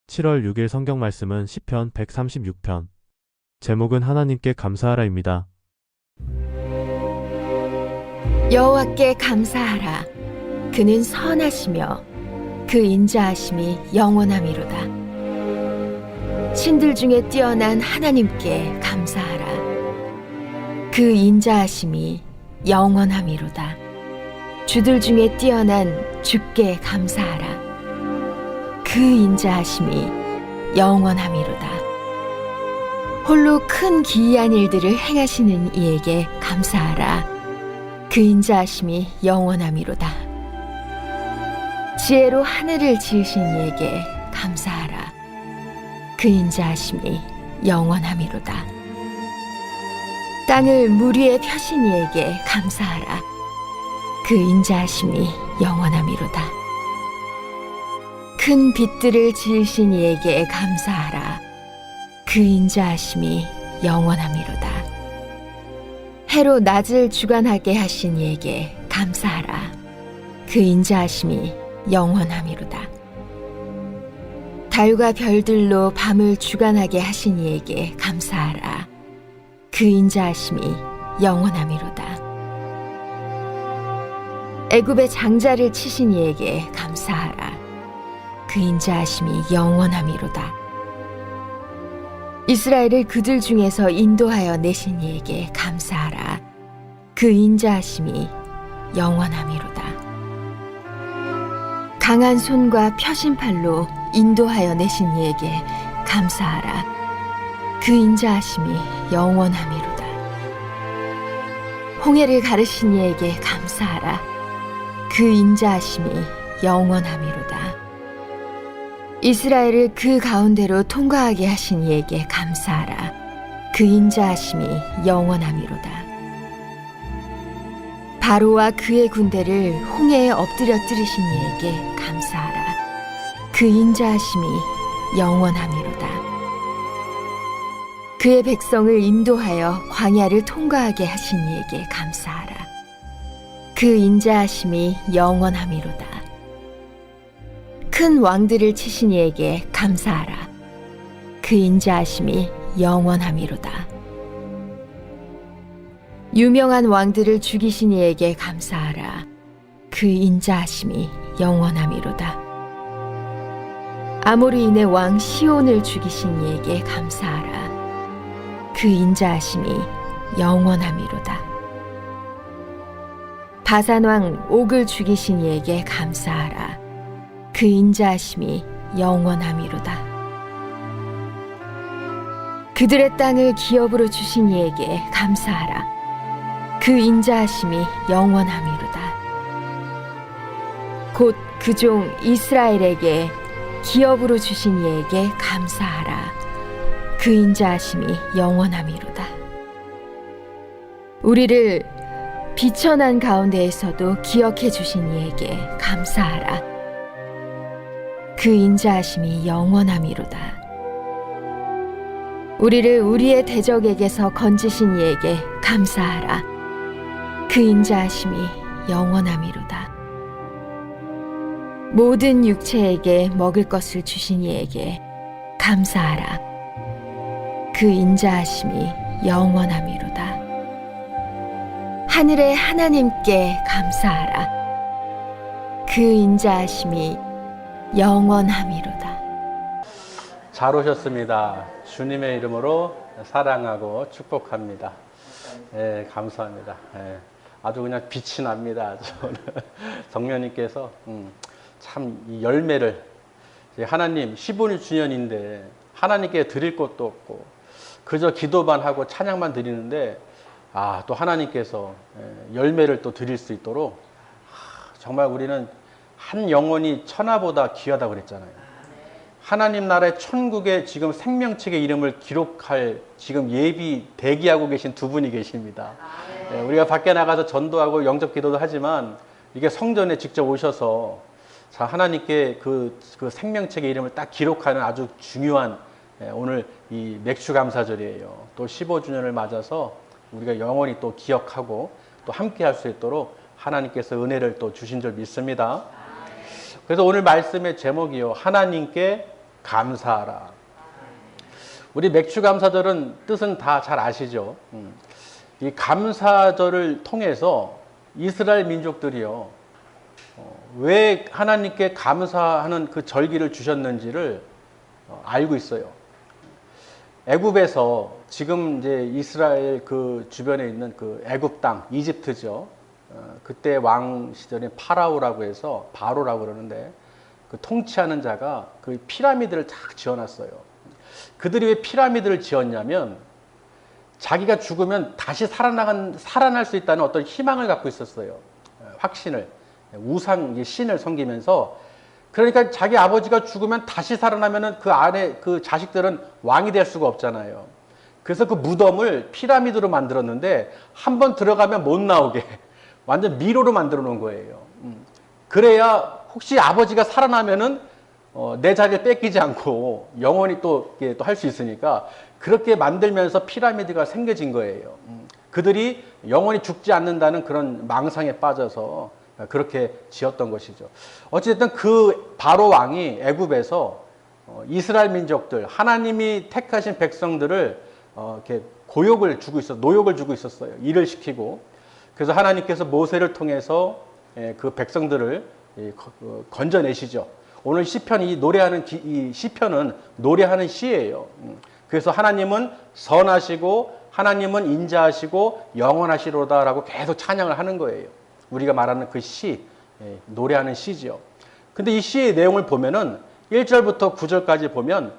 7월 6일 성경 말씀은 시편 136편. 제목은 하나님께 감사하라입니다. 여호와께 감사하라. 그는 선하시며 그 인자하심이 영원함이로다. 신들 중에 뛰어난 하나님께 감사하라. 그 인자하심이 영원함이로다. 주들 중에 뛰어난 주께 감사하라. 그 인자하심이 영원함이로다. 홀로 큰 기이한 일들을 행하시는 이에게 감사하라. 그 인자하심이 영원함이로다. 지혜로 하늘을 지으신 이에게 감사하라. 그 인자하심이 영원함이로다. 땅을 물 위에 펴신 이에게 감사하라. 그 인자하심이 영원함이로다. 큰 빛들을 지으신 이에게 감사하라. 그 인자하심이 영원함이로다. 해로 낮을 주관하게 하신 이에게 감사하라. 그 인자하심이 영원함이로다. 달과 별들로 밤을 주관하게 하신 이에게 감사하라. 그 인자하심이 영원함이로다. 애굽의 장자를 치신 이에게 감사하라. 그 인자하심이 영원함이로다. 이스라엘을 그들 중에서 인도하여 내신 이에게 감사하라. 그 인자하심이 영원함이로다. 강한 손과 펴신 팔로 인도하여 내신 이에게 감사하라. 그 인자하심이 영원함이로다. 홍해를 가르신 이에게 감사하라. 그 인자하심이 영원함이로다. 이스라엘을 그 가운데로 통과하게 하신 이에게 감사하라. 그 인자하심이 영원함이로다. 바로와 그의 군대를 홍해에 엎드려뜨리신 이에게 감사하라. 그 인자하심이 영원함이로다. 그의 백성을 인도하여 광야를 통과하게 하신 이에게 감사하라. 그 인자하심이 영원함이로다. 큰 왕들을 치신 이에게 감사하라. 그 인자하심이 영원함이로다. 유명한 왕들을 죽이신 이에게 감사하라. 그 인자하심이 영원함이로다. 아모리인의 왕 시온을 죽이신 이에게 감사하라. 그 인자하심이 영원함이로다. 바산 왕 옥을 죽이신 이에게 감사하라. 그 인자하심이 영원함이로다. 그들의 땅을 기업으로 주신 이에게 감사하라. 그 인자하심이 영원함이로다. 곧 그 종 이스라엘에게 기업으로 주신 이에게 감사하라. 그 인자하심이 영원함이로다. 우리를 비천한 가운데에서도 기억해 주신 이에게 감사하라. 그 인자하심이 영원함이로다. 우리를 우리의 대적에게서 건지신 이에게 감사하라. 그 인자하심이 영원함이로다. 모든 육체에게 먹을 것을 주신 이에게 감사하라. 그 인자하심이 영원함이로다. 하늘의 하나님께 감사하라. 그 인자하심이 영원함이로다. 잘 오셨습니다. 주님의 이름으로 사랑하고 축복합니다. 예, 감사합니다. 예, 아주 그냥 빛이 납니다. 성령님께서 참 이 열매를 하나님 15주년인데 하나님께 드릴 것도 없고 그저 기도만 하고 찬양만 드리는데 또 하나님께서 열매를 또 드릴 수 있도록 정말 우리는 한 영혼이 천하보다 귀하다고 그랬잖아요. 하나님 나라의 천국에 지금 생명책의 이름을 기록할 지금 예비 대기하고 계신 두 분이 계십니다. 우리가 밖에 나가서 전도하고 영접 기도도 하지만 이게 성전에 직접 오셔서 자 하나님께 그 생명책의 이름을 딱 기록하는 아주 중요한 오늘 이 맥주 감사절이에요. 또 15주년을 맞아서 우리가 영원히 또 기억하고 또 함께 할 수 있도록 하나님께서 은혜를 또 주신 줄 믿습니다. 그래서 오늘 말씀의 제목이요, 하나님께 감사하라. 우리 맥주 감사절은 뜻은 다 잘 아시죠? 이 감사절을 통해서 이스라엘 민족들이요, 왜 하나님께 감사하는 그 절기를 주셨는지를 알고 있어요. 애굽에서 지금 이제 이스라엘 그 주변에 있는 그 애굽 땅, 이집트죠. 그때 왕 시절에 파라오라고 해서 바로라고 그러는데 그 통치하는 자가 그 피라미드를 딱 지어놨어요. 그들이 왜 피라미드를 지었냐면 자기가 죽으면 다시 살아날 수 있다는 어떤 희망을 갖고 있었어요. 확신을. 우상, 신을 섬기면서. 그러니까 자기 아버지가 죽으면 다시 살아나면은 그 안에 그 자식들은 왕이 될 수가 없잖아요. 그래서 그 무덤을 피라미드로 만들었는데 한 번 들어가면 못 나오게 완전 미로로 만들어 놓은 거예요. 그래야 혹시 아버지가 살아나면은 내 자리를 뺏기지 않고 영원히 또 할 수 있으니까 그렇게 만들면서 피라미드가 생겨진 거예요. 그들이 영원히 죽지 않는다는 그런 망상에 빠져서 그렇게 지었던 것이죠. 어쨌든 그 바로 왕이 애굽에서 이스라엘 민족들, 하나님이 택하신 백성들을 이렇게 고욕을 주고 노역을 주고 있었어요. 일을 시키고. 그래서 하나님께서 모세를 통해서 그 백성들을 건져내시죠. 오늘 시편, 이 시편은 노래하는 시예요. 그래서 하나님은 선하시고 하나님은 인자하시고 영원하시로다라고 계속 찬양을 하는 거예요. 우리가 말하는 그 시, 노래하는 시죠. 근데 이 시의 내용을 보면은 1절부터 9절까지 보면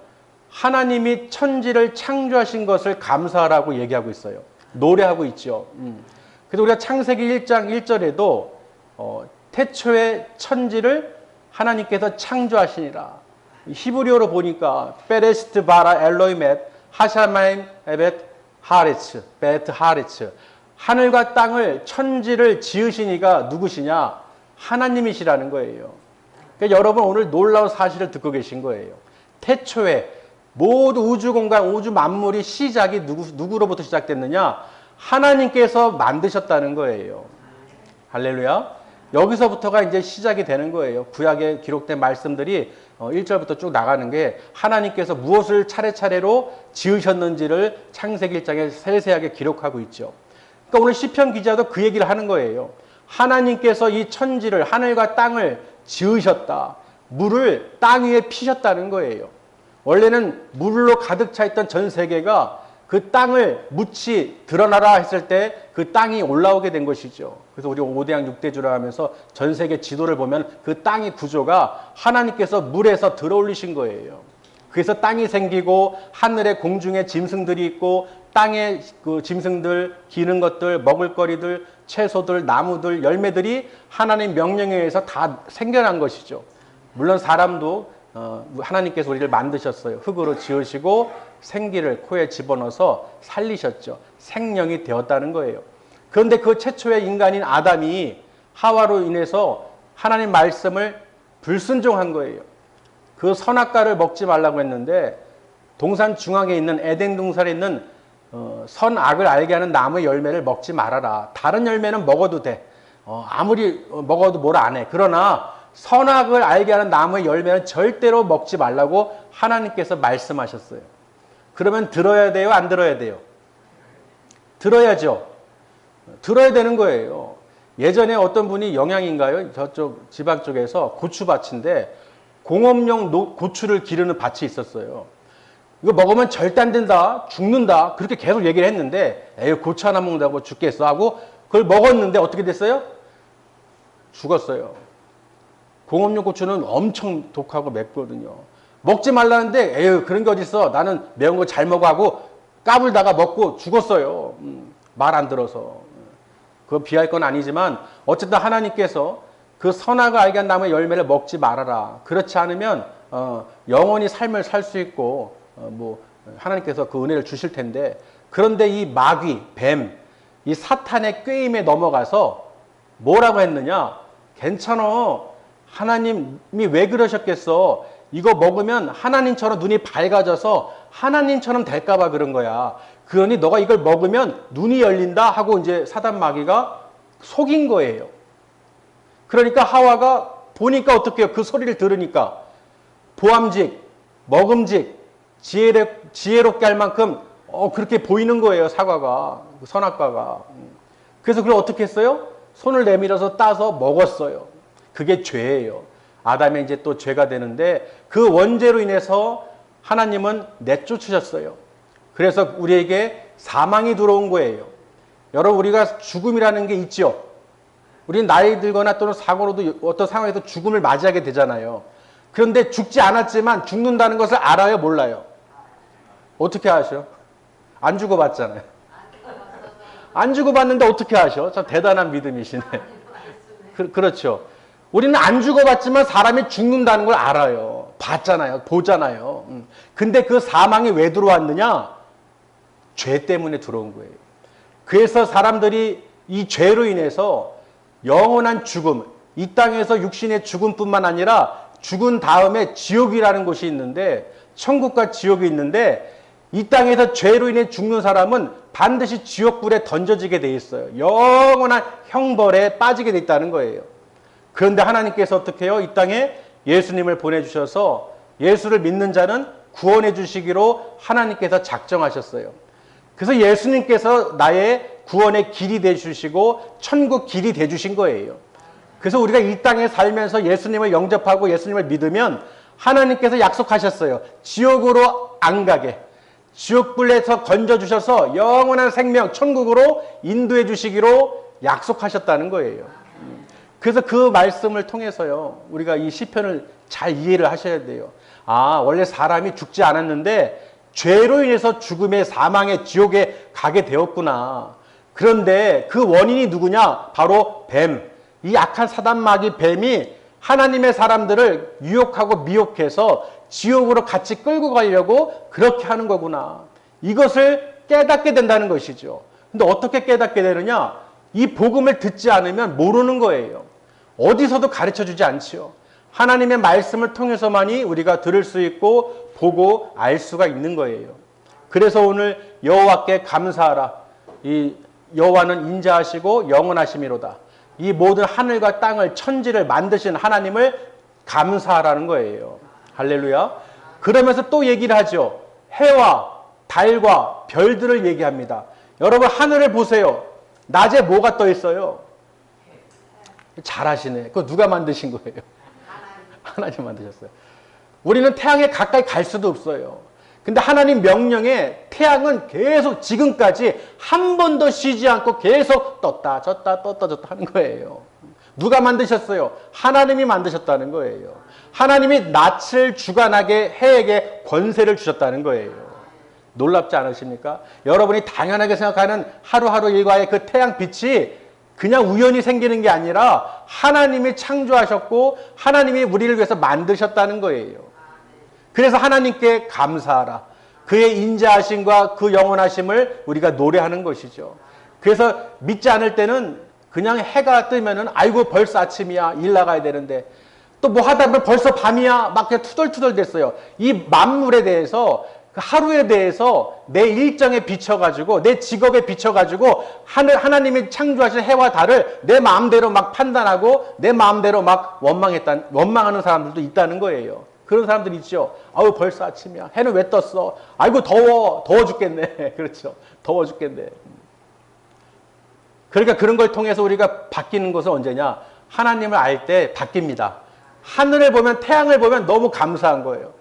하나님이 천지를 창조하신 것을 감사하라고 얘기하고 있어요. 노래하고 있죠. 그래서 우리가 창세기 1장 1절에도 태초에 천지를 하나님께서 창조하시니라. 히브리어로 보니까 베레스트 바라 엘로이멧 하샤마임 에벳 하레츠 베트 하레츠, 하늘과 땅을 천지를 지으시니가 누구시냐? 하나님이시라는 거예요. 그러니까 여러분 오늘 놀라운 사실을 듣고 계신 거예요. 태초에 모두 우주 공간, 우주 만물이 시작이 누구로부터 시작됐느냐? 하나님께서 만드셨다는 거예요. 할렐루야. 여기서부터가 이제 시작이 되는 거예요. 구약에 기록된 말씀들이 1절부터 쭉 나가는 게 하나님께서 무엇을 차례차례로 지으셨는지를 창세기 1장에 세세하게 기록하고 있죠. 그러니까 오늘 시편 기자도 그 얘기를 하는 거예요. 하나님께서 이 천지를, 하늘과 땅을 지으셨다. 물을 땅 위에 피셨다는 거예요. 원래는 물로 가득 차 있던 전 세계가 그 땅을 묻히 드러나라 했을 때 그 땅이 올라오게 된 것이죠. 그래서 우리 5대양 6대주라 하면서 전 세계 지도를 보면 그 땅의 구조가 하나님께서 물에서 들어올리신 거예요. 그래서 땅이 생기고 하늘에 공중에 짐승들이 있고 땅에 그 짐승들, 기는 것들, 먹을거리들, 채소들, 나무들, 열매들이 하나님 명령에 의해서 다 생겨난 것이죠. 물론 사람도 하나님께서 우리를 만드셨어요. 흙으로 지으시고 생기를 코에 집어넣어서 살리셨죠. 생명이 되었다는 거예요. 그런데 그 최초의 인간인 아담이 하와로 인해서 하나님 말씀을 불순종한 거예요. 그 선악과를 먹지 말라고 했는데 동산 중앙에 있는 에덴 동산에 있는 선악을 알게 하는 나무의 열매를 먹지 말아라. 다른 열매는 먹어도 돼. 아무리 먹어도 뭘 안 해. 그러나 선악을 알게 하는 나무의 열매는 절대로 먹지 말라고 하나님께서 말씀하셨어요. 그러면 들어야 돼요? 안 들어야 돼요? 들어야죠. 들어야 되는 거예요. 예전에 어떤 분이 영양인가요? 저쪽 지방 쪽에서 고추밭인데 공업용 고추를 기르는 밭이 있었어요. 이거 먹으면 절대 안 된다, 죽는다, 그렇게 계속 얘기를 했는데 에이 고추 하나 먹는다고 죽겠어 하고 그걸 먹었는데 어떻게 됐어요? 죽었어요. 공업용 고추는 엄청 독하고 맵거든요. 먹지 말라는데 에휴 그런 게 어딨어, 나는 매운 거 잘 먹어 하고 까불다가 먹고 죽었어요. 말 안 들어서. 그거 비할 건 아니지만 어쨌든 하나님께서 그 선악을 알게 한 나무의 열매를 먹지 말아라. 그렇지 않으면 영원히 삶을 살 수 있고 하나님께서 그 은혜를 주실 텐데, 그런데 이 마귀, 뱀, 이 사탄의 꾀임에 넘어가서 뭐라고 했느냐? 괜찮아. 하나님이 왜 그러셨겠어? 이거 먹으면 하나님처럼 눈이 밝아져서 하나님처럼 될까봐 그런 거야. 그러니 너가 이걸 먹으면 눈이 열린다 하고 이제 사단 마귀가 속인 거예요. 그러니까 하와가 보니까 어떻게 해요? 그 소리를 들으니까 보암직, 먹음직, 지혜롭게 할 만큼 그렇게 보이는 거예요. 사과가, 선악과가. 그래서 그걸 어떻게 했어요? 손을 내밀어서 따서 먹었어요. 그게 죄예요. 아담의 이제 또 죄가 되는데 그 원죄로 인해서 하나님은 내쫓으셨어요. 그래서 우리에게 사망이 들어온 거예요. 여러분, 우리가 죽음이라는 게 있죠. 우리는 나이 들거나 또는 사고로도 어떤 상황에서 죽음을 맞이하게 되잖아요. 그런데 죽지 않았지만 죽는다는 것을 알아요, 몰라요? 어떻게 아셔? 안 죽어봤잖아요. 안 죽어봤는데 어떻게 아셔? 참 대단한 믿음이시네. 그렇죠. 우리는 안 죽어봤지만 사람이 죽는다는 걸 알아요. 봤잖아요. 보잖아요. 근데 그 사망이 왜 들어왔느냐? 죄 때문에 들어온 거예요. 그래서 사람들이 이 죄로 인해서 영원한 죽음, 이 땅에서 육신의 죽음뿐만 아니라 죽은 다음에 지옥이라는 곳이 있는데, 천국과 지옥이 있는데, 이 땅에서 죄로 인해 죽는 사람은 반드시 지옥불에 던져지게 돼 있어요. 영원한 형벌에 빠지게 돼 있다는 거예요. 그런데 하나님께서 어떻게 해요? 이 땅에 예수님을 보내주셔서 예수를 믿는 자는 구원해 주시기로 하나님께서 작정하셨어요. 그래서 예수님께서 나의 구원의 길이 되주시고 천국 길이 되주신 거예요. 그래서 우리가 이 땅에 살면서 예수님을 영접하고 예수님을 믿으면 하나님께서 약속하셨어요. 지옥으로 안 가게, 지옥불에서 건져주셔서 영원한 생명, 천국으로 인도해 주시기로 약속하셨다는 거예요. 그래서 그 말씀을 통해서요, 우리가 이 시편을 잘 이해를 하셔야 돼요. 아, 원래 사람이 죽지 않았는데 죄로 인해서 죽음의 사망의 지옥에 가게 되었구나. 그런데 그 원인이 누구냐? 바로 뱀. 이 악한 사단마귀 뱀이 하나님의 사람들을 유혹하고 미혹해서 지옥으로 같이 끌고 가려고 그렇게 하는 거구나. 이것을 깨닫게 된다는 것이죠. 근데 어떻게 깨닫게 되느냐? 이 복음을 듣지 않으면 모르는 거예요. 어디서도 가르쳐 주지 않지요. 하나님의 말씀을 통해서만이 우리가 들을 수 있고 보고 알 수가 있는 거예요. 그래서 오늘 여호와께 감사하라. 이 여호와는 인자하시고 영원하심이로다. 이 모든 하늘과 땅을, 천지를 만드신 하나님을 감사하라는 거예요. 할렐루야. 그러면서 또 얘기를 하죠. 해와 달과 별들을 얘기합니다. 여러분, 하늘을 보세요. 낮에 뭐가 떠 있어요? 잘하시네. 그거 누가 만드신 거예요? 하나님 만드셨어요. 우리는 태양에 가까이 갈 수도 없어요. 근데 하나님 명령에 태양은 계속 지금까지 한 번도 쉬지 않고 계속 떴다 졌다 떴다 졌다 하는 거예요. 누가 만드셨어요? 하나님이 만드셨다는 거예요. 하나님이 낯을 주관하게 해에게 권세를 주셨다는 거예요. 놀랍지 않으십니까? 여러분이 당연하게 생각하는 하루하루 일과의 그 태양빛이 그냥 우연히 생기는 게 아니라 하나님이 창조하셨고 하나님이 우리를 위해서 만드셨다는 거예요. 그래서 하나님께 감사하라. 그의 인자하심과 그 영원하심을 우리가 노래하는 것이죠. 그래서 믿지 않을 때는 그냥 해가 뜨면은 아이고 벌써 아침이야, 일 나가야 되는데, 또 뭐 하다 보면 벌써 밤이야, 막 그냥 투덜투덜 됐어요. 이 만물에 대해서, 그 하루에 대해서 내 일정에 비춰가지고, 내 직업에 비춰가지고 하나님이 창조하신 해와 달을 내 마음대로 막 판단하고 내 마음대로 막 원망하는 사람들도 있다는 거예요. 그런 사람들 있죠. 아우 벌써 아침이야. 해는 왜 떴어? 아이고 더워 죽겠네. 그렇죠. 더워 죽겠네. 그러니까 그런 걸 통해서 우리가 바뀌는 것은 언제냐? 하나님을 알 때 바뀝니다. 하늘을 보면, 태양을 보면 너무 감사한 거예요.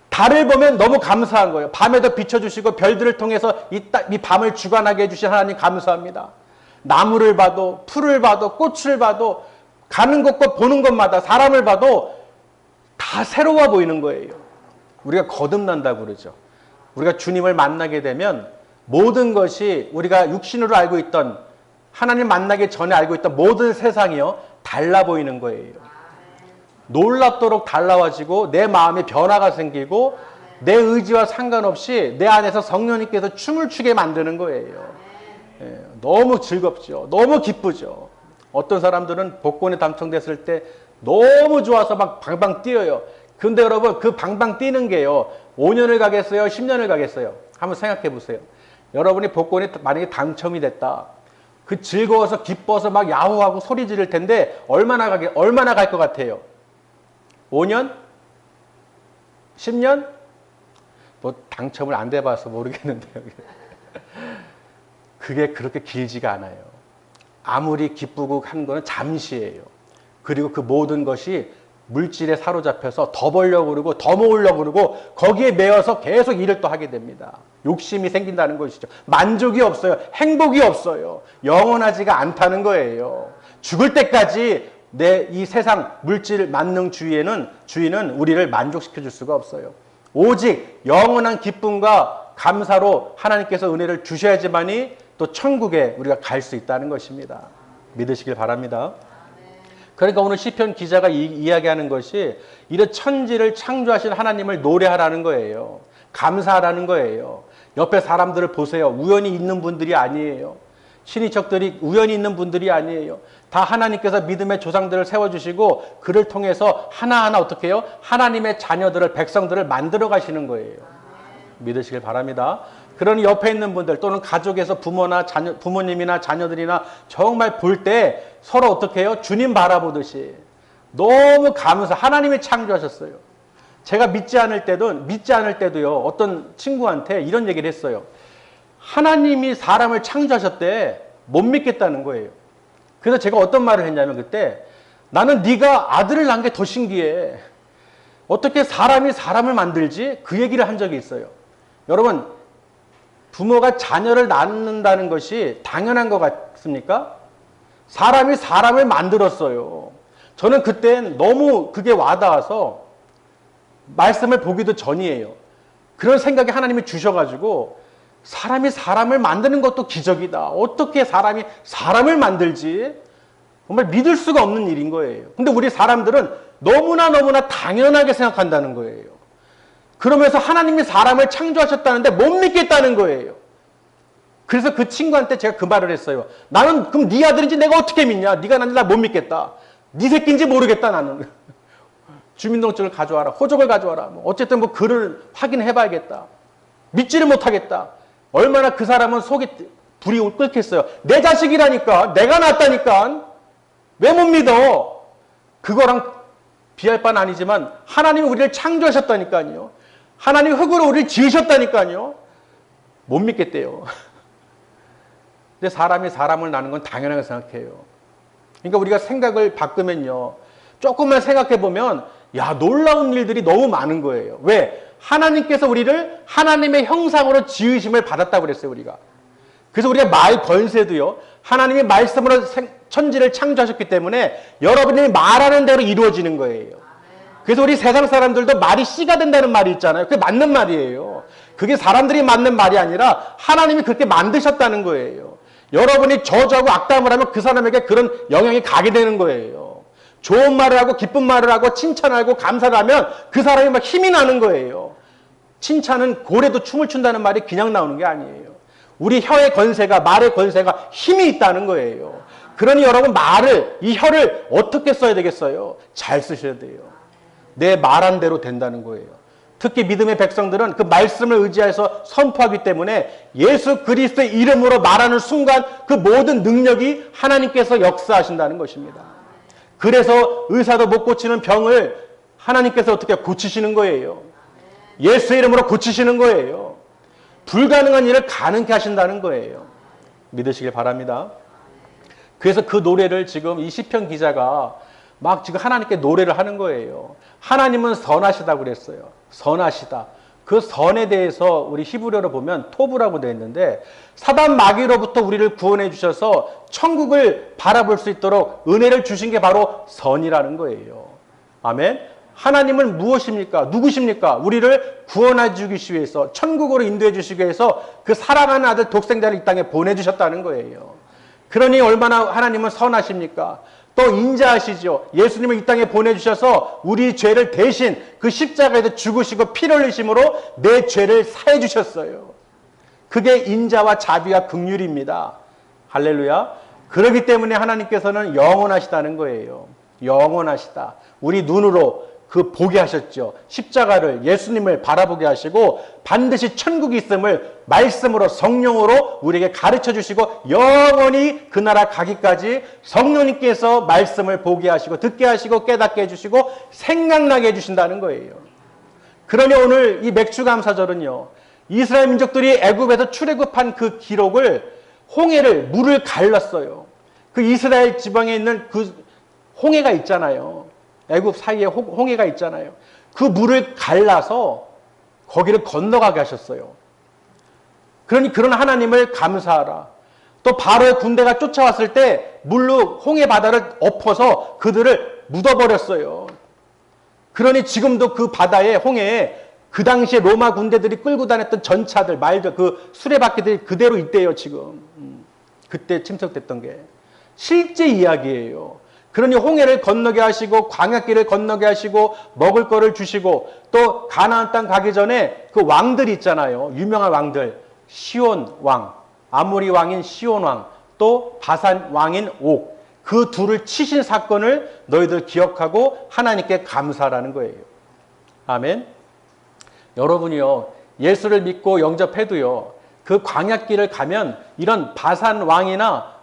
달을 보면 너무 감사한 거예요. 밤에도 비춰주시고 별들을 통해서 이 밤을 주관하게 해주신 하나님 감사합니다. 나무를 봐도, 풀을 봐도, 꽃을 봐도, 가는 곳과 보는 것마다 사람을 봐도 다 새로워 보이는 거예요. 우리가 거듭난다고 그러죠. 우리가 주님을 만나게 되면 모든 것이 우리가 육신으로 알고 있던, 하나님 만나기 전에 알고 있던 모든 세상이요, 달라 보이는 거예요. 놀랍도록 달라와지고 내 마음에 변화가 생기고 내 의지와 상관없이 내 안에서 성령님께서 춤을 추게 만드는 거예요. 예, 너무 즐겁죠. 너무 기쁘죠. 어떤 사람들은 복권에 당첨됐을 때 너무 좋아서 막 방방 뛰어요. 그런데 여러분, 그 방방 뛰는 게요, 5년을 가겠어요? 10년을 가겠어요? 한번 생각해 보세요. 여러분이 복권에 만약에 당첨이 됐다. 그 즐거워서 기뻐서 막 야호하고 소리 지를 텐데 얼마나 갈 것 같아요? 5년? 10년? 뭐 당첨을 안 돼봐서 모르겠는데요. 그게 그렇게 길지가 않아요. 아무리 기쁘고 한 거는 잠시예요. 그리고 그 모든 것이 물질에 사로잡혀서 더 벌려고 그러고 더 모으려고 그러고 거기에 매여서 계속 일을 또 하게 됩니다. 욕심이 생긴다는 것이죠. 만족이 없어요. 행복이 없어요. 영원하지가 않다는 거예요. 죽을 때까지 내 이 세상 물질 만능 주인은 우리를 만족시켜 줄 수가 없어요. 오직 영원한 기쁨과 감사로 하나님께서 은혜를 주셔야지만이 또 천국에 우리가 갈 수 있다는 것입니다. 믿으시길 바랍니다. 그러니까 오늘 시편 기자가 이야기하는 것이 이런 천지를 창조하신 하나님을 노래하라는 거예요. 감사하라는 거예요. 옆에 사람들을 보세요. 우연히 있는 분들이 아니에요. 친인척들이 우연히 있는 분들이 아니에요. 다 하나님께서 믿음의 조상들을 세워주시고 그를 통해서 하나하나 어떻게 해요? 하나님의 자녀들을, 백성들을 만들어 가시는 거예요. 믿으시길 바랍니다. 그러니 옆에 있는 분들 또는 가족에서 부모님이나 자녀들이나 정말 볼 때 서로 어떻게 해요? 주님 바라보듯이 너무 하나님이 창조하셨어요. 제가 믿지 않을 때도요, 어떤 친구한테 이런 얘기를 했어요. 하나님이 사람을 창조하셨대. 못 믿겠다는 거예요. 그래서 제가 어떤 말을 했냐면 그때 나는 네가 아들을 낳은 게 더 신기해. 어떻게 사람이 사람을 만들지? 그 얘기를 한 적이 있어요. 여러분, 부모가 자녀를 낳는다는 것이 당연한 것 같습니까? 사람이 사람을 만들었어요. 저는 그땐 너무 그게 와닿아서 말씀을 보기도 전이에요. 그런 생각이 하나님이 주셔가지고 사람이 사람을 만드는 것도 기적이다. 어떻게 사람이 사람을 만들지? 정말 믿을 수가 없는 일인 거예요. 근데 우리 사람들은 너무나 당연하게 생각한다는 거예요. 그러면서 하나님이 사람을 창조하셨다는데 못 믿겠다는 거예요. 그래서 그 친구한테 제가 그 말을 했어요. 나는 그럼 네 아들인지 내가 어떻게 믿냐? 네가 나 못 믿겠다. 네 새끼인지 모르겠다 나는. 주민등록증을 가져와라. 호적을 가져와라. 뭐 어쨌든 뭐 글을 확인해 봐야겠다. 믿지를 못하겠다. 얼마나 그 사람은 속이 불이 끓겠어요. 내 자식이라니까. 내가 낳았다니까. 왜 못 믿어? 그거랑 비할 바는 아니지만 하나님이 우리를 창조하셨다니까요. 하나님이 흙으로 우리를 지으셨다니까요. 못 믿겠대요. 근데 사람이 사람을 낳는 건 당연하게 생각해요. 그러니까 우리가 생각을 바꾸면요. 조금만 생각해 보면 야, 놀라운 일들이 너무 많은 거예요. 왜? 하나님께서 우리를 하나님의 형상으로 지으심을 받았다고 그랬어요, 우리가. 그래서 우리가 말 권세도요. 하나님의 말씀으로 천지를 창조하셨기 때문에 여러분이 말하는 대로 이루어지는 거예요. 그래서 우리 세상 사람들도 말이 씨가 된다는 말이 있잖아요. 그게 맞는 말이에요. 그게 사람들이 맞는 말이 아니라 하나님이 그렇게 만드셨다는 거예요. 여러분이 저주하고 악담을 하면 그 사람에게 그런 영향이 가게 되는 거예요. 좋은 말을 하고 기쁜 말을 하고 칭찬하고 감사를 하면 그 사람이 막 힘이 나는 거예요. 칭찬은 고래도 춤을 춘다는 말이 그냥 나오는 게 아니에요. 우리 혀의 권세가, 말의 권세가 힘이 있다는 거예요. 그러니 여러분 이 혀를 어떻게 써야 되겠어요? 잘 쓰셔야 돼요. 내 말한 대로 된다는 거예요. 특히 믿음의 백성들은 그 말씀을 의지해서 선포하기 때문에 예수 그리스도의 이름으로 말하는 순간 그 모든 능력이 하나님께서 역사하신다는 것입니다. 그래서 의사도 못 고치는 병을 하나님께서 어떻게 고치시는 거예요. 예수 이름으로 고치시는 거예요. 불가능한 일을 가능케 하신다는 거예요. 믿으시길 바랍니다. 그래서 그 노래를 지금 이 시편 기자가 막 지금 하나님께 노래를 하는 거예요. 하나님은 선하시다고 그랬어요. 선하시다. 그 선에 대해서 우리 히브리어로 보면 토브라고 되어 있는데 사단 마귀로부터 우리를 구원해 주셔서 천국을 바라볼 수 있도록 은혜를 주신 게 바로 선이라는 거예요. 아멘. 하나님은 무엇입니까? 누구십니까? 우리를 구원해 주기 위해서 천국으로 인도해 주시기 위해서 그 사랑하는 아들 독생자를 이 땅에 보내주셨다는 거예요. 그러니 얼마나 하나님은 선하십니까? 또 인자하시죠. 예수님을 이 땅에 보내주셔서 우리 죄를 대신 그 십자가에서 죽으시고 피를 흘리심으로 내 죄를 사해 주셨어요. 그게 인자와 자비와 긍휼입니다. 할렐루야. 그렇기 때문에 하나님께서는 영원하시다는 거예요. 영원하시다. 우리 눈으로 그 보게 하셨죠. 십자가를, 예수님을 바라보게 하시고 반드시 천국이 있음을 말씀으로 성령으로 우리에게 가르쳐 주시고 영원히 그 나라 가기까지 성령님께서 말씀을 보게 하시고 듣게 하시고 깨닫게 해주시고 생각나게 해주신다는 거예요. 그러니 오늘 이 맥주감사절은요, 이스라엘 민족들이 애굽에서 출애굽한 그 기록을 홍해를 물을 갈랐어요. 그 이스라엘 지방에 있는 그 홍해가 있잖아요. 애굽 사이에 홍해가 있잖아요. 그 물을 갈라서 거기를 건너가게 하셨어요. 그러니 그런 하나님을 감사하라. 또 바로의 군대가 쫓아왔을 때 물로 홍해 바다를 엎어서 그들을 묻어버렸어요. 그러니 지금도 그 바다에 홍해에 그 당시에 로마 군대들이 끌고 다녔던 전차들, 말들, 그 수레바퀴들이 그대로 있대요, 지금. 그때 침략됐던 게. 실제 이야기예요. 그러니 홍해를 건너게 하시고 광야길을 건너게 하시고 먹을 거를 주시고 또 가나안 땅 가기 전에 그 왕들 있잖아요. 유명한 왕들. 시온 왕, 아모리 왕인 시온 왕, 또 바산 왕인 옥. 그 둘을 치신 사건을 너희들 기억하고 하나님께 감사하라는 거예요. 아멘. 여러분이요, 예수를 믿고 영접해도요, 그 광야길을 가면 이런 바산 왕이나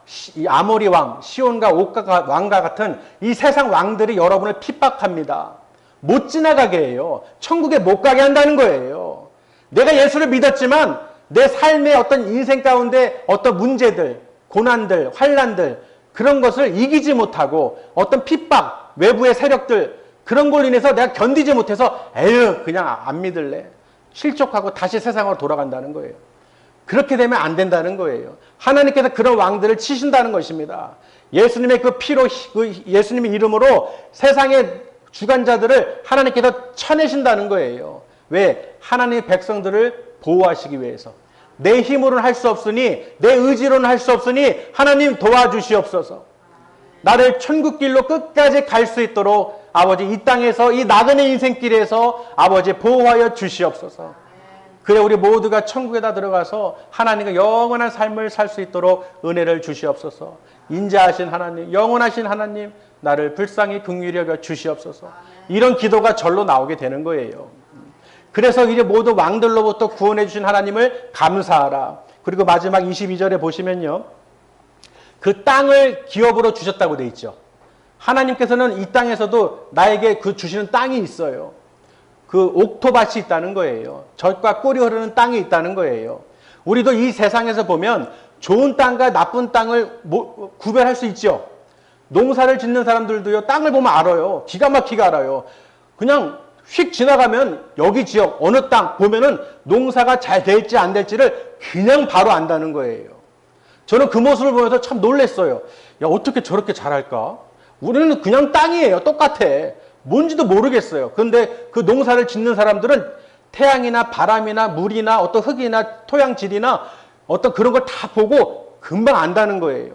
아모리 왕, 시온과 옥과 왕과 같은 이 세상 왕들이 여러분을 핍박합니다. 못 지나가게 해요. 천국에 못 가게 한다는 거예요. 내가 예수를 믿었지만 내 삶의 어떤 인생 가운데 어떤 문제들, 고난들, 환난들 그런 것을 이기지 못하고 어떤 핍박, 외부의 세력들 그런 걸로 인해서 내가 견디지 못해서 에휴 그냥 안 믿을래. 실족하고 다시 세상으로 돌아간다는 거예요. 그렇게 되면 안 된다는 거예요. 하나님께서 그런 왕들을 치신다는 것입니다. 예수님의 그 피로, 예수님의 이름으로 세상의 주관자들을 하나님께서 쳐내신다는 거예요. 왜? 하나님의 백성들을 보호하시기 위해서. 내 힘으로는 할 수 없으니, 내 의지로는 할 수 없으니 하나님 도와주시옵소서. 나를 천국길로 끝까지 갈 수 있도록 아버지 이 땅에서 이 나그네 인생길에서 아버지 보호하여 주시옵소서. 그래 우리 모두가 천국에다 들어가서 하나님과 영원한 삶을 살 수 있도록 은혜를 주시옵소서. 인자하신 하나님, 영원하신 하나님, 나를 불쌍히 긍휼히 여겨 주시옵소서. 이런 기도가 절로 나오게 되는 거예요. 그래서 이제 모두 왕들로부터 구원해 주신 하나님을 감사하라. 그리고 마지막 22절에 보시면요, 그 땅을 기업으로 주셨다고 돼 있죠. 하나님께서는 이 땅에서도 나에게 그 주시는 땅이 있어요. 그 옥토밭이 있다는 거예요. 젖과 꿀이 흐르는 땅이 있다는 거예요. 우리도 이 세상에서 보면 좋은 땅과 나쁜 땅을 구별할 수 있죠. 농사를 짓는 사람들도요, 땅을 보면 알아요. 기가 막히게 알아요. 그냥 휙 지나가면 여기 지역 어느 땅 보면은 농사가 잘 될지 안 될지를 그냥 바로 안다는 거예요. 저는 그 모습을 보면서 참 놀랐어요. 야, 어떻게 저렇게 잘할까? 우리는 그냥 땅이에요. 똑같아. 뭔지도 모르겠어요. 그런데 그 농사를 짓는 사람들은 태양이나 바람이나 물이나 어떤 흙이나 토양질이나 어떤 그런 걸 다 보고 금방 안다는 거예요.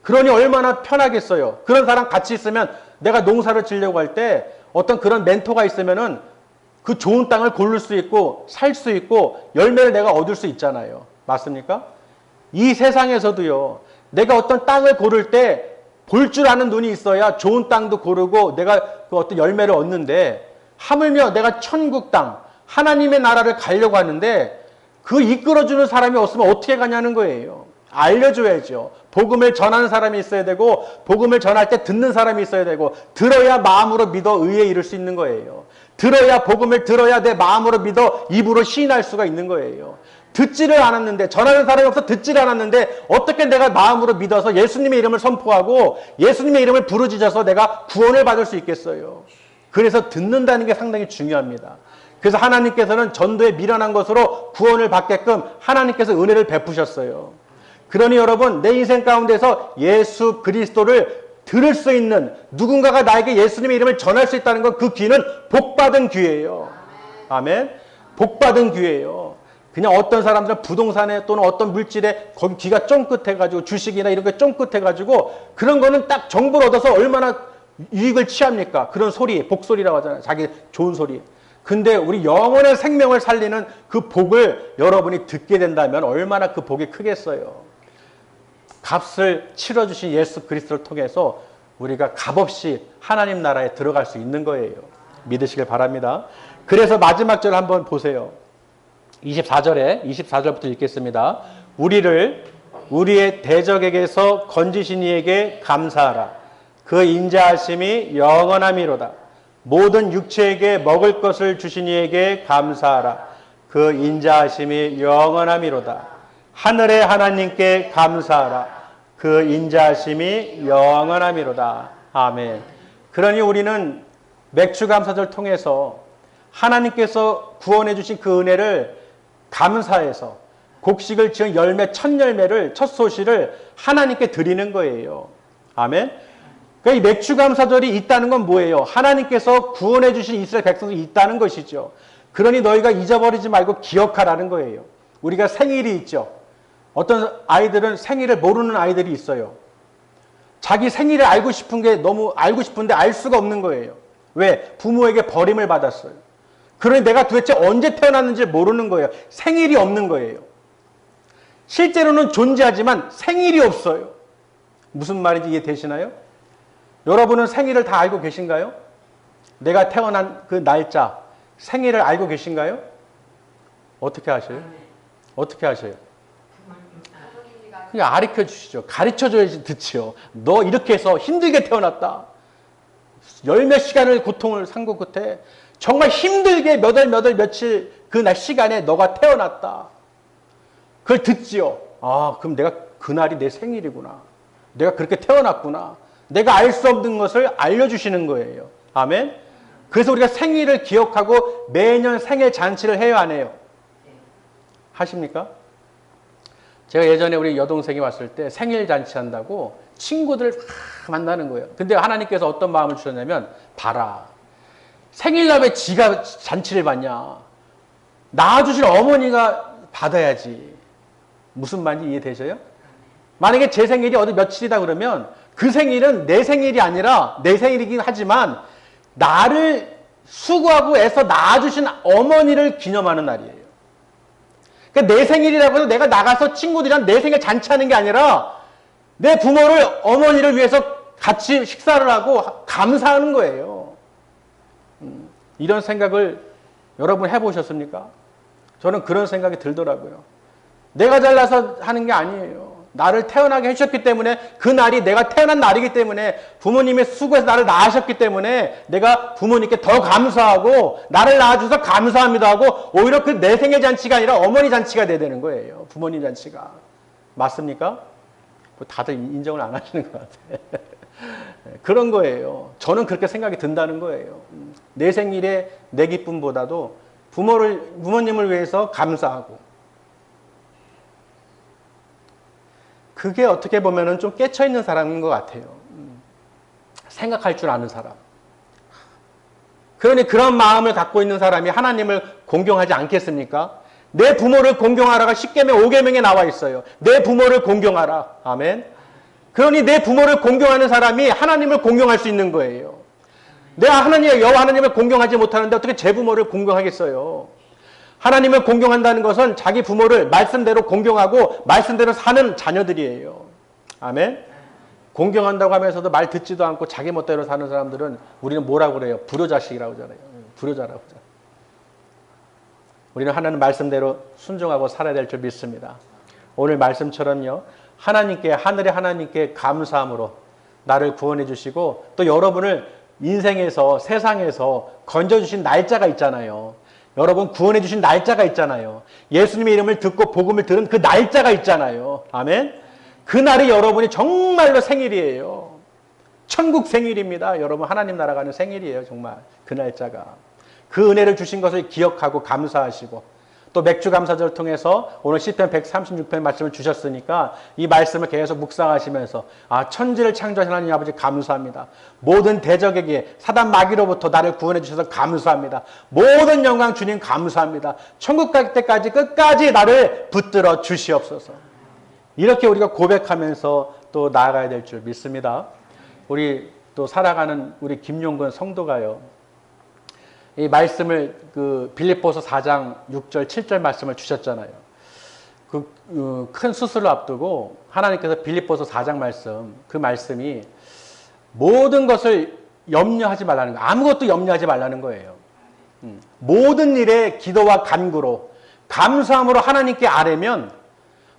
그러니 얼마나 편하겠어요. 그런 사람 같이 있으면 내가 농사를 지려고 할 때 어떤 그런 멘토가 있으면은 그 좋은 땅을 고를 수 있고 살 수 있고 열매를 내가 얻을 수 있잖아요. 맞습니까? 이 세상에서도요, 내가 어떤 땅을 고를 때 볼 줄 아는 눈이 있어야 좋은 땅도 고르고 내가 그 어떤 열매를 얻는데, 하물며 내가 천국 땅, 하나님의 나라를 가려고 하는데 그 이끌어주는 사람이 없으면 어떻게 가냐는 거예요. 알려줘야죠. 복음을 전하는 사람이 있어야 되고, 복음을 전할 때 듣는 사람이 있어야 되고, 들어야 마음으로 믿어 의에 이를 수 있는 거예요. 들어야, 복음을 들어야 내 마음으로 믿어 입으로 시인할 수가 있는 거예요. 듣지를 않았는데, 전하는 사람이 없어 듣지를 않았는데 어떻게 내가 마음으로 믿어서 예수님의 이름을 선포하고 예수님의 이름을 부르짖어서 내가 구원을 받을 수 있겠어요. 그래서 듣는다는 게 상당히 중요합니다. 그래서 하나님께서는 전도에 미련한 것으로 구원을 받게끔 하나님께서 은혜를 베푸셨어요. 그러니 여러분, 내 인생 가운데서 예수 그리스도를 들을 수 있는 누군가가 나에게 예수님의 이름을 전할 수 있다는 건 그 귀는 복받은 귀예요. 아멘. 복받은 귀예요. 그냥 어떤 사람들은 부동산에 또는 어떤 물질에 거기 귀가 쫑긋해가지고 주식이나 이런 게 쫑긋해가지고 그런 거는 딱 정보를 얻어서 얼마나 이익을 취합니까? 그런 소리, 복소리라고 하잖아요. 자기 좋은 소리. 근데 우리 영혼의 생명을 살리는 그 복을 여러분이 듣게 된다면 얼마나 그 복이 크겠어요. 값을 치러주신 예수 그리스도를 통해서 우리가 값없이 하나님 나라에 들어갈 수 있는 거예요. 믿으시길 바랍니다. 그래서 마지막 절 한번 보세요. 24절부터 읽겠습니다. 우리를 우리의 대적에게서 건지신 이에게 감사하라. 그 인자하심이 영원함이로다. 모든 육체에게 먹을 것을 주신 이에게 감사하라. 그 인자하심이 영원함이로다. 하늘의 하나님께 감사하라. 그 인자하심이 영원함이로다. 아멘. 그러니 우리는 맥주감사절 통해서 하나님께서 구원해 주신 그 은혜를 감사해서 곡식을 지은 열매, 첫 열매를, 첫 소시를 하나님께 드리는 거예요. 아멘. 그러니까 이 맥주감사절이 있다는 건 뭐예요? 하나님께서 구원해 주신 이스라엘 백성들이 있다는 것이죠. 그러니 너희가 잊어버리지 말고 기억하라는 거예요. 우리가 생일이 있죠. 어떤 아이들은 생일을 모르는 아이들이 있어요. 자기 생일을 알고 싶은 게 너무 알고 싶은데 알 수가 없는 거예요. 왜? 부모에게 버림을 받았어요. 그러니 내가 도대체 언제 태어났는지 모르는 거예요. 생일이 없는 거예요. 실제로는 존재하지만 생일이 없어요. 무슨 말인지 이해되시나요? 여러분은 생일을 다 알고 계신가요? 내가 태어난 그 날짜, 생일을 알고 계신가요? 어떻게 아셔요? 어떻게 아셔요? 그냥 가르쳐 주시죠. 가르쳐 줘야지 듣지요. 너 이렇게 해서 힘들게 태어났다. 열 몇 시간을 고통을 산것 끝에 정말 힘들게 몇 월 며칠 그날 시간에 너가 태어났다. 그걸 듣지요. 아, 그럼 내가 그날이 내 생일이구나. 내가 그렇게 태어났구나. 내가 알 수 없는 것을 알려주시는 거예요. 아멘. 그래서 우리가 생일을 기억하고 매년 생일 잔치를 해요, 안 해요? 하십니까? 제가 예전에 우리 여동생이 왔을 때 생일 잔치 한다고 친구들 막 만나는 거예요. 근데 하나님께서 어떤 마음을 주셨냐면, 봐라. 생일날 왜 지가 잔치를 받냐? 낳아주신 어머니가 받아야지. 무슨 말인지 이해되셔요? 만약에 제 생일이 어디 며칠이다 그러면 그 생일은 내 생일이 아니라 내 생일이긴 하지만 나를 수고하고 애써 낳아주신 어머니를 기념하는 날이에요. 그러니까 내 생일이라고 해서 내가 나가서 친구들이랑 내 생일 잔치하는 게 아니라 내 부모를, 어머니를 위해서 같이 식사를 하고 감사하는 거예요. 이런 생각을 여러분 해보셨습니까? 저는 그런 생각이 들더라고요. 내가 잘나서 하는 게 아니에요. 나를 태어나게 해주셨기 때문에, 그 날이 내가 태어난 날이기 때문에, 부모님이 수고해서 나를 낳으셨기 때문에 내가 부모님께 더 감사하고 나를 낳아주셔서 감사합니다 하고 오히려 그 내 생일 잔치가 아니라 어머니 잔치가 돼야 되는 거예요. 부모님 잔치가. 맞습니까? 다들 인정을 안 하시는 것 같아요. 그런 거예요. 저는 그렇게 생각이 든다는 거예요. 내 생일에 내 기쁨보다도 부모님을 위해서 감사하고, 그게 어떻게 보면은 좀 깨쳐있는 사람인 것 같아요. 생각할 줄 아는 사람. 그러니 그런 마음을 갖고 있는 사람이 하나님을 공경하지 않겠습니까? 내 부모를 공경하라가 10계명 5계명에 나와 있어요. 내 부모를 공경하라. 아멘. 그러니 내 부모를 공경하는 사람이 하나님을 공경할 수 있는 거예요. 내가 여호와 하나님을 공경하지 못하는데 어떻게 제 부모를 공경하겠어요? 하나님을 공경한다는 것은 자기 부모를 말씀대로 공경하고 말씀대로 사는 자녀들이에요. 아멘. 공경한다고 하면서도 말 듣지도 않고 자기 멋대로 사는 사람들은 우리는 뭐라고 그래요? 불효자식이라고 하잖아요. 불효자라고 하잖아요. 우리는 하나님 말씀대로 순종하고 살아야 될 줄 믿습니다. 오늘 말씀처럼요, 하늘의 하나님께 감사함으로 나를 구원해 주시고 또 여러분을 인생에서, 세상에서 건져주신 날짜가 있잖아요. 여러분 구원해 주신 날짜가 있잖아요. 예수님의 이름을 듣고 복음을 들은 그 날짜가 있잖아요. 아멘. 그날이 여러분이 정말로 생일이에요. 천국 생일입니다. 여러분 하나님 나라 가는 생일이에요. 정말 그 날짜가. 그 은혜를 주신 것을 기억하고 감사하시고, 또 맥주감사절을 통해서 오늘 시편 136편 말씀을 주셨으니까 이 말씀을 계속 묵상하시면서, 아, 천지를 창조하신 하나님 아버지 감사합니다. 모든 대적에게, 사단 마귀로부터 나를 구원해 주셔서 감사합니다. 모든 영광 주님 감사합니다. 천국 갈 때까지 끝까지 나를 붙들어 주시옵소서. 이렇게 우리가 고백하면서 또 나아가야 될 줄 믿습니다. 우리 또 살아가는 우리 김용근 성도가요, 이 말씀을 빌립보서 4장 6절 7절 말씀을 주셨잖아요. 큰 수술을 앞두고 하나님께서 빌립보서 4장 말씀, 그 말씀이 모든 것을 염려하지 말라는 거예요. 아무것도 염려하지 말라는 거예요. 모든 일에 기도와 간구로 감사함으로 하나님께 아뢰면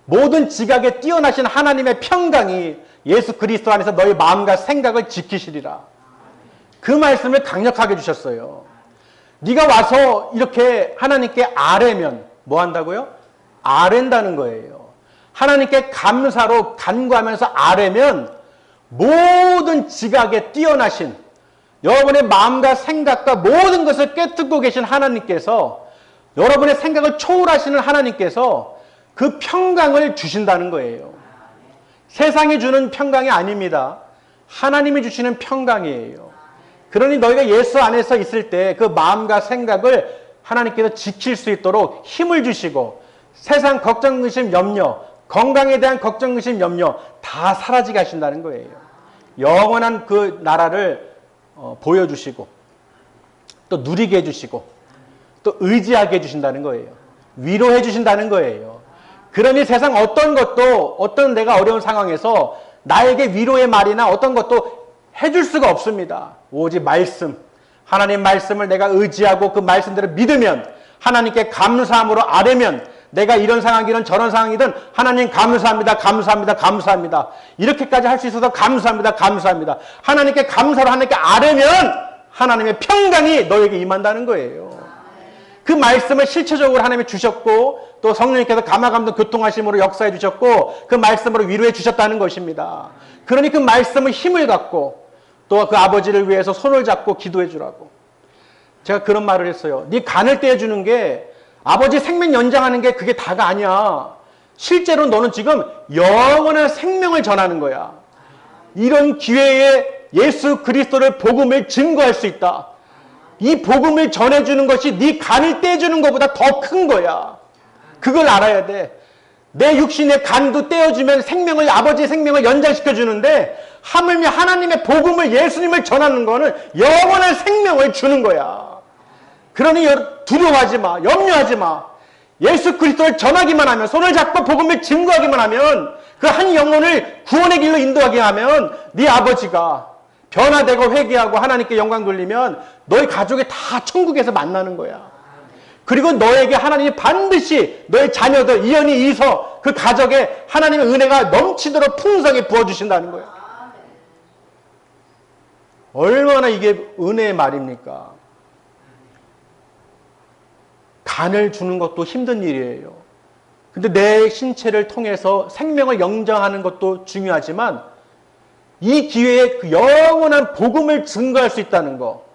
모든 지각에 뛰어나신 하나님의 평강이 예수 그리스도 안에서 너희 마음과 생각을 지키시리라. 그 말씀을 강력하게 주셨어요. 네가 와서 이렇게 하나님께 아뢰면 뭐 한다고요? 아뢰다는 거예요. 하나님께 감사로 간구하면서 아뢰면 모든 지각에 뛰어나신 여러분의 마음과 생각과 모든 것을 꿰뚫고 계신 하나님께서 여러분의 생각을 초월하시는 하나님께서 그 평강을 주신다는 거예요. 세상이 주는 평강이 아닙니다. 하나님이 주시는 평강이에요. 그러니 너희가 예수 안에서 있을 때 그 마음과 생각을 하나님께서 지킬 수 있도록 힘을 주시고 세상 걱정, 의심, 염려, 건강에 대한 걱정, 의심, 염려 다 사라지게 하신다는 거예요. 영원한 그 나라를 보여주시고 또 누리게 해주시고 또 의지하게 해주신다는 거예요. 위로해 주신다는 거예요. 그러니 세상 어떤 것도 어떤 내가 어려운 상황에서 나에게 위로의 말이나 어떤 것도 해줄 수가 없습니다. 오직 말씀, 하나님 말씀을 내가 의지하고 그 말씀대로 믿으면 하나님께 감사함으로 아뢰면 내가 이런 상황이든 저런 상황이든 하나님 감사합니다, 감사합니다, 감사합니다. 이렇게까지 할 수 있어서 감사합니다, 감사합니다. 하나님께 감사로 하나님께 아뢰면 하나님의 평강이 너에게 임한다는 거예요. 그 말씀을 실체적으로 하나님이 주셨고 또 성령님께서 감화감동 교통하심으로 역사해 주셨고 그 말씀으로 위로해 주셨다는 것입니다. 그러니 그 말씀의 힘을 갖고 또 그 아버지를 위해서 손을 잡고 기도해 주라고. 제가 그런 말을 했어요. 네 간을 떼어주는 게 아버지 생명 연장하는 게 그게 다가 아니야. 실제로 너는 지금 영원한 생명을 전하는 거야. 이런 기회에 예수 그리스도를 복음을 증거할 수 있다. 이 복음을 전해주는 것이 네 간을 떼주는 것보다 더 큰 거야. 그걸 알아야 돼. 내 육신의 간도 떼어주면 생명을 아버지의 생명을 연장시켜주는데 하물며 하나님의 복음을 예수님을 전하는 거는 영원한 생명을 주는 거야. 그러니 두려워하지 마. 염려하지 마. 예수 그리스도를 전하기만 하면 손을 잡고 복음을 증거하기만 하면 그 한 영혼을 구원의 길로 인도하게 하면 네 아버지가 변화되고 회개하고 하나님께 영광 돌리면 너희 가족이 다 천국에서 만나는 거야. 그리고 너에게 하나님이 반드시 너의 자녀들 이연이 이서 그 가족에 하나님의 은혜가 넘치도록 풍성히 부어주신다는 거예요. 얼마나 이게 은혜의 말입니까? 간을 주는 것도 힘든 일이에요. 근데 내 신체를 통해서 생명을 영장하는 것도 중요하지만 이 기회에 그 영원한 복음을 증거할 수 있다는 거,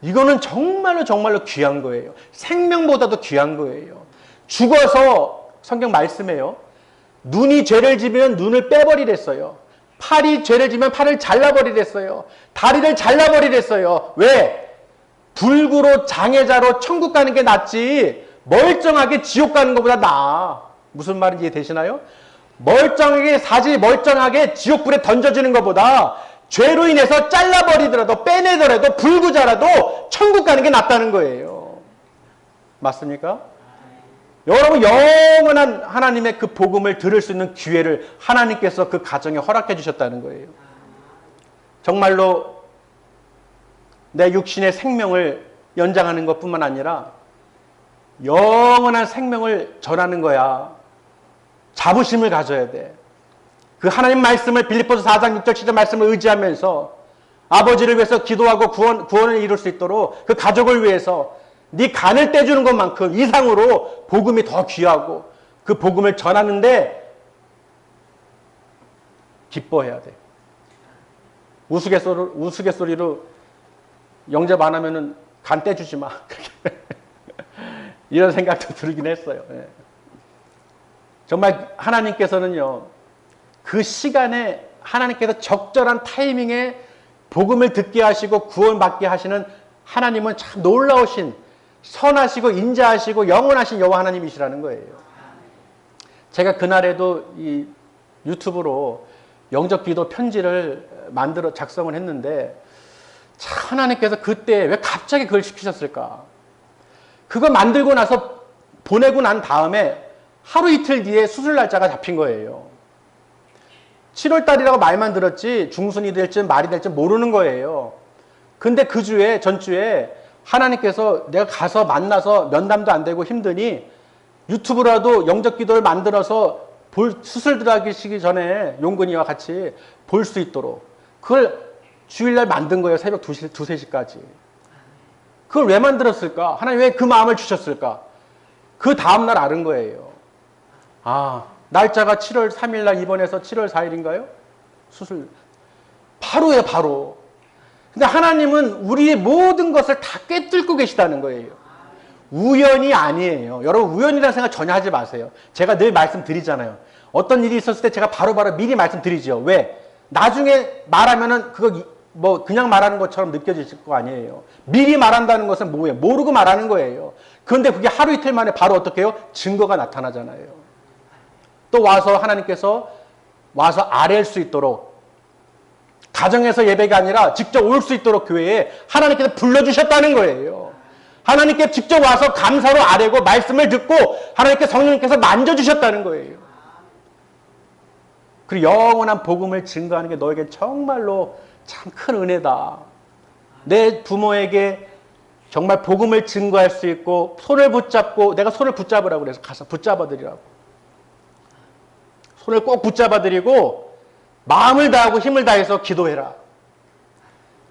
이거는 정말로 정말로 귀한 거예요. 생명보다도 귀한 거예요. 죽어서 성경 말씀해요. 눈이 죄를 지으면 눈을 빼버리랬어요. 팔이 죄를 지으면 팔을 잘라버리랬어요. 다리를 잘라버리랬어요. 왜? 불구로 장애자로 천국 가는 게 낫지 멀쩡하게 지옥 가는 것보다 나아. 무슨 말인지 이해되시나요? 멀쩡하게 사지 멀쩡하게 지옥불에 던져지는 것보다 죄로 인해서 잘라버리더라도 빼내더라도 불구자라도 천국 가는 게 낫다는 거예요. 맞습니까? 여러분 영원한 하나님의 그 복음을 들을 수 있는 기회를 하나님께서 그 가정에 허락해 주셨다는 거예요. 정말로 내 육신의 생명을 연장하는 것뿐만 아니라 영원한 생명을 전하는 거야. 자부심을 가져야 돼. 그 하나님 말씀을 빌립보서 4장 6절 7절 말씀을 의지하면서 아버지를 위해서 기도하고 구원을 이룰 수 있도록 그 가족을 위해서 네 간을 떼주는 것만큼 이상으로 복음이 더 귀하고 그 복음을 전하는데 기뻐해야 돼. 우스갯소리로 영접 안 하면은 간 떼주지 마. 이런 생각도 들긴 했어요. 예. 정말 하나님께서는요, 그 시간에 하나님께서 적절한 타이밍에 복음을 듣게 하시고 구원받게 하시는 하나님은 참 놀라우신 선하시고 인자하시고 영원하신 여호와 하나님이시라는 거예요. 제가 그날에도 이 유튜브로 영접 기도 편지를 만들어 작성을 했는데 참 하나님께서 그때 왜 갑자기 그걸 시키셨을까? 그거 만들고 나서 보내고 난 다음에 하루 이틀 뒤에 수술 날짜가 잡힌 거예요. 7월 달이라고 말만 들었지 중순이 될지 말이 될지 모르는 거예요. 근데 그 주에 전주에 하나님께서 내가 가서 만나서 면담도 안 되고 힘드니 유튜브라도 영접 기도를 만들어서 수술 들어가기 전에 용근이와 같이 볼 수 있도록 그걸 주일날 만든 거예요. 새벽 2시, 3시까지. 그걸 왜 만들었을까? 하나님 왜 그 마음을 주셨을까? 그 다음날 아는 거예요. 아, 날짜가 7월 3일 날 입원해서 7월 4일인가요? 수술. 바로예요, 바로. 근데 하나님은 우리의 모든 것을 다 꿰뚫고 계시다는 거예요. 우연이 아니에요. 여러분, 우연이라는 생각 전혀 하지 마세요. 제가 늘 말씀드리잖아요. 어떤 일이 있었을 때 제가 바로바로 미리 말씀드리죠. 왜? 나중에 말하면은 그거 뭐 그냥 말하는 것처럼 느껴지실 거 아니에요. 미리 말한다는 것은 뭐예요? 모르고 말하는 거예요. 그런데 그게 하루 이틀 만에 바로 어떻게 해요? 증거가 나타나잖아요. 또 와서 하나님께서 와서 아뢰일 수 있도록, 가정에서 예배가 아니라 직접 올 수 있도록 교회에 하나님께서 불러주셨다는 거예요. 하나님께 직접 와서 감사로 아뢰고 말씀을 듣고 하나님께 성령님께서 만져주셨다는 거예요. 그리고 영원한 복음을 증거하는 게 너에게 정말로 참 큰 은혜다. 내 부모에게 정말 복음을 증거할 수 있고 손을 붙잡고, 내가 손을 붙잡으라고 그래서 가서 붙잡아드리라고. 손을 꼭 붙잡아드리고 마음을 다하고 힘을 다해서 기도해라.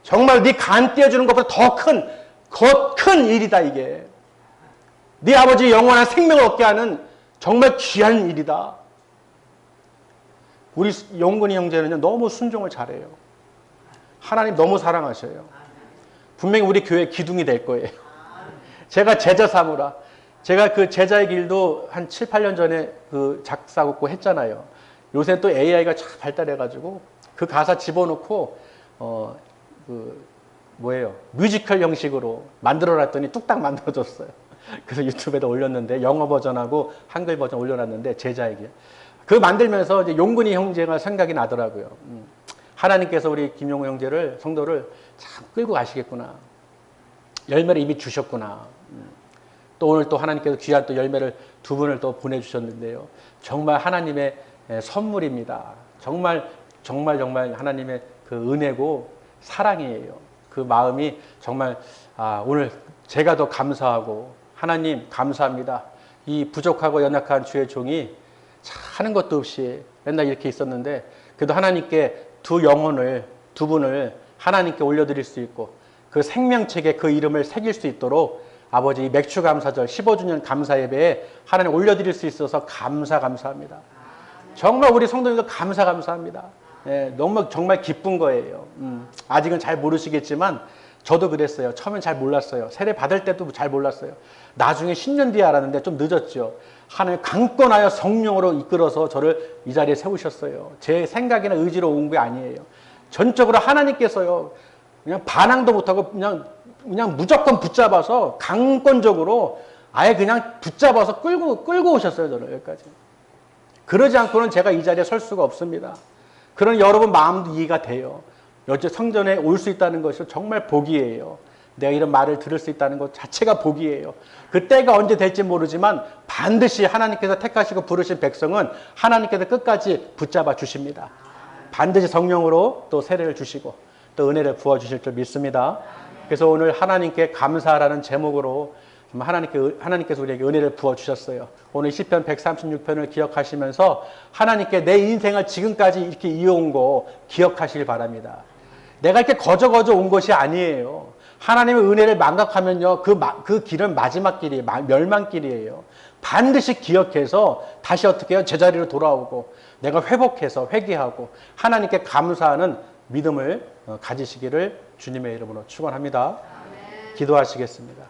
정말 네 간 떼어주는 것보다 더 큰 일이다 이게. 네 아버지의 영원한 생명을 얻게 하는 정말 귀한 일이다. 우리 용근이 형제는요, 너무 순종을 잘해요. 하나님 너무 사랑하셔요. 분명히 우리 교회 기둥이 될 거예요. 제가 제자 삼으라. 제가 그 제자의 길도 한 7, 8년 전에 그 작사곡고 했잖아요. 요새 또 AI가 참 발달해가지고 그 가사 집어넣고 뮤지컬 형식으로 만들어놨더니 뚝딱 만들어졌어요. 그래서 유튜브에다 올렸는데, 영어 버전하고 한글 버전 올려놨는데, 제자의 길. 그거 만들면서 이제 용근이 형제가 생각이 나더라고요. 하나님께서 우리 김용우 형제를, 성도를 참 끌고 가시겠구나. 열매를 이미 주셨구나. 또 오늘 또 하나님께서 귀한 또 열매를 2분을 또 보내주셨는데요. 정말 하나님의 선물입니다. 정말 하나님의 그 은혜고 사랑이에요. 그 마음이 정말, 오늘 제가 더 감사하고, 하나님 감사합니다. 이 부족하고 연약한 주의 종이 하는 것도 없이 맨날 이렇게 있었는데, 그래도 하나님께 두 분을 하나님께 올려드릴 수 있고, 그 생명책에 그 이름을 새길 수 있도록 아버지 맥주 감사절 15주년 감사 예배에 하나님 올려드릴 수 있어서 감사합니다. 정말 우리 성도님들 감사합니다. 예, 너무 정말 기쁜 거예요. 아직은 잘 모르시겠지만 저도 그랬어요. 처음엔 잘 몰랐어요. 세례 받을 때도 잘 몰랐어요. 나중에 10년 뒤에 알았는데 좀 늦었죠. 하나님 강권하여 성령으로 이끌어서 저를 이 자리에 세우셨어요. 제 생각이나 의지로 온 게 아니에요. 전적으로 하나님께서요, 그냥 반항도 못하고 그냥 무조건 붙잡아서 강권적으로 아예 그냥 붙잡아서 끌고 오셨어요. 저를 여기까지. 그러지 않고는 제가 이 자리에 설 수가 없습니다. 그런 여러분 마음도 이해가 돼요. 여태 성전에 올 수 있다는 것이 정말 복이에요. 내가 이런 말을 들을 수 있다는 것 자체가 복이에요. 그 때가 언제 될지 모르지만 반드시 하나님께서 택하시고 부르신 백성은 하나님께서 끝까지 붙잡아 주십니다. 반드시 성령으로 또 세례를 주시고 또 은혜를 부어주실 줄 믿습니다. 그래서 오늘 하나님께 감사하라는 제목으로 하나님께서 우리에게 은혜를 부어주셨어요. 오늘 시편 136편을 기억하시면서 하나님께 내 인생을 지금까지 이렇게 이어온 거 기억하시길 바랍니다. 내가 이렇게 거저 온 것이 아니에요. 하나님의 은혜를 망각하면요, 그 길은 마지막 길이에요. 멸망길이에요. 반드시 기억해서 다시 어떻게 해요? 제자리로 돌아오고 내가 회복해서 회개하고 하나님께 감사하는 믿음을 가지시기를 주님의 이름으로 축원합니다. 기도하시겠습니다.